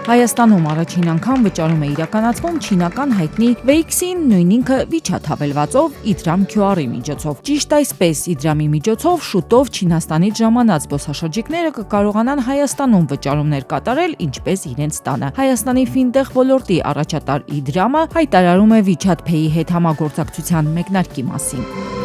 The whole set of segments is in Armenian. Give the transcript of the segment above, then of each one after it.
Հայաստանում առաջին անգամ վճարում է իրականացվում չինական հայտնի Weixin, նույն ինքը WeChat հավելվածով Idram QR-ի միջոցով։ Ճիշտ այսպես, Idram-ի միջոցով շուտով Չինաստանից ժամանած զբոսաշրջիկները կկարողանան Հայաստանում վճարումներ կատարել, ինչպես իրենց տանը։ Հայաստանի ֆինտեխ ոլորտի առաջատար Idram-ը հայտարարում է WeChat Pay-ի հետ համագործակցության մեկնարկի մասին։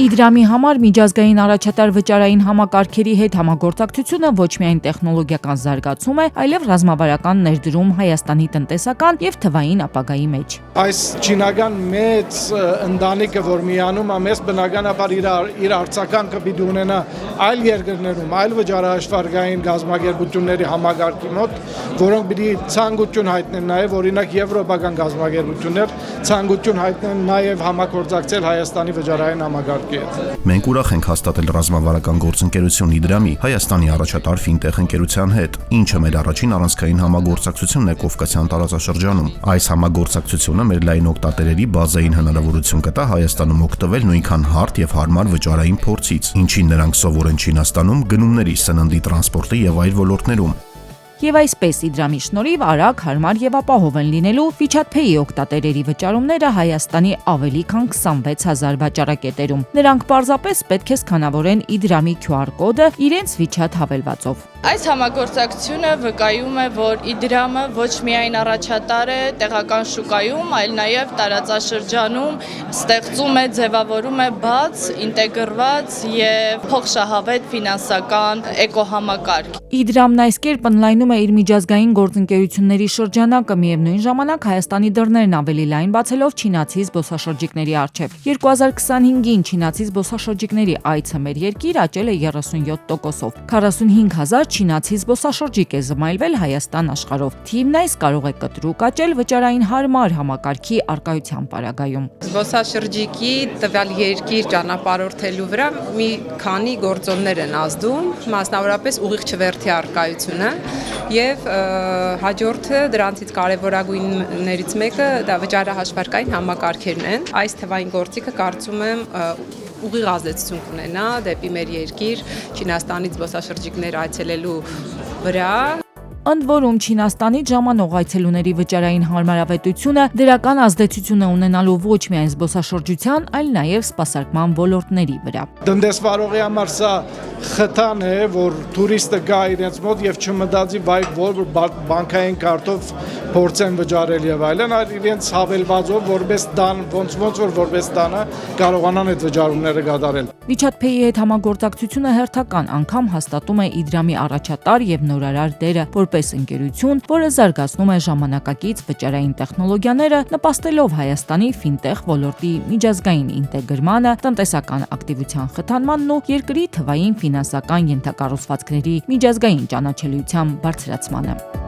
Idram-ի համար միջազգային առաջատար վճարային համակարգերի հետ համագործակցությունը ոչ միայն տեխնոլոգիական զարգացում է, այլև ռազմավարական ներդրում Հայաստանի տնտեսական եւ թվային ապագայի մեջ։ Այս չինական մեծ ընտանիքը, որ միանում է, մեզ բնականաբար իր արձագանքը պիտի ունենա այլ երկրներում, այլ վճարահաշվարկային գազམ་ագերբությունների համակարգի մոտ, որոնք պիտի ցանկություն հայտնեն նաեւ օրինակ եվրոպական գազམ་ագերբություններ ցանկություն հայտնեն նաեւ համագործակցել Հայաստանի վճարային համակարգի հետ։ Մենք ուրախ ենք հաստատել ռազմավարական գործընկերություն Idram-ի Հայաստանի առաջատար ֆինտեխ ընկերության հետ, ինչը մեր առաջին առանցքային համագործակցությունն է Կովկասյան տարածաշրջանում։ Այս համագործակցությունը մեր լայն օգտատերերի բազային հնարավորություն կտա Հայաստանում օգտվել նույնքան հարթ եւ հարմար վճարային փորձից, ինչին նրանք սովոր են Չինաստանում գնումների, սննդի, տրանսպորտի եւ այլ ոլորտներում։ Եվ այսպես Idram-ի շնորհիվ արագ, հարմար եւ ապահով են լինելու WeChat Pay-ի օգտատերերի վճարումները Հայաստանի ավելի քան 26000 վաճառակետերում։ Նրանք պարզապես պետք է սկանավորեն Idram-ի QR կոդը իրենց WeChat հավելվածով։ Այս համագործակցությունը վկայում է, որ Idram-ը ոչ միայն առաջատար է տեղական շուկայում, այլ նաև տարածաշրջանում ստեղծում է, ձևավորում է բաց, ինտեգրված եւ փոխշահավետ ֆինանսական էկոհամակարգ։ Idram-ն այս կերպ ընդլայնում է իր միջազգային գործընկերությունների շրջանակը, միևնույն ժամանակ Հայաստանի դռներն ավելի լայն բացելով չինացի զբոսաշրջիկների առջև։ 2025-ին չինացի զբոսաշրջիկների այցը մեր երկիր աճել է 37%-ով։ 45000 չինացի զբոսաշրջիկ է զմայլվել Հայաստան աշխարհով։ Թիվն այս կարող է կտրուկ աճել վճարային հարմար համակարգի արկայության պարագայում։ Զբոսաշրջիկի տվյալ երկիր ճանապարհորդելու վրա մի քանի գործոններ են ազդում, մասնավորապես ուղիղ չվերթի արկայությունը եւ հաջորդը դրանցից կարևորագույններից մեկը դա վճարահաշվարկային համակարգերն են։ Այս թվային գործիքը կարծում եմ ուղիղ ազդեցություն կունենա դեպի մեր երկիր Չինաստանից զբոսաշրջիկներ այցելելու վրա։ Ընդ որում Չինաստանից ժամանող այցելուների վճարային հարմարավետությունը դրական ազդեցություն է ունենալու ոչ միայն զբոսաշրջության, այլ նաև սպասարկման ոլորտների վրա։ Տնտեսվարողի համար սա խթան է, որ տուրիստը գա իրենց մոտ եւ չմտածի որ բանկային կարտով փորձեն վճարել եւ այլն, այլ իրենց հավելվածով որպես տան, ոնց որ որպես տանը կարողանան այդ վճարումները կատարել։ WeChat Pay-ի հետ համագործակցությունը հերթական անգամ հաստատում է Idram-ի առաջատար եւ նորարար դերը որպես ընկերություն, որը զարգացնում է ժամանակակից վճարային տեխնոլոգիաները, նպաստելով Հայաստանի ֆինտեխ ոլորտի միջազգային ինտեգրմանը, տնտեսական ակտիվության խթանմանն ու երկրի թվային ֆինանսական ենթակառուցվածքների միջազգային ճանաչելիության բարձրացմանը։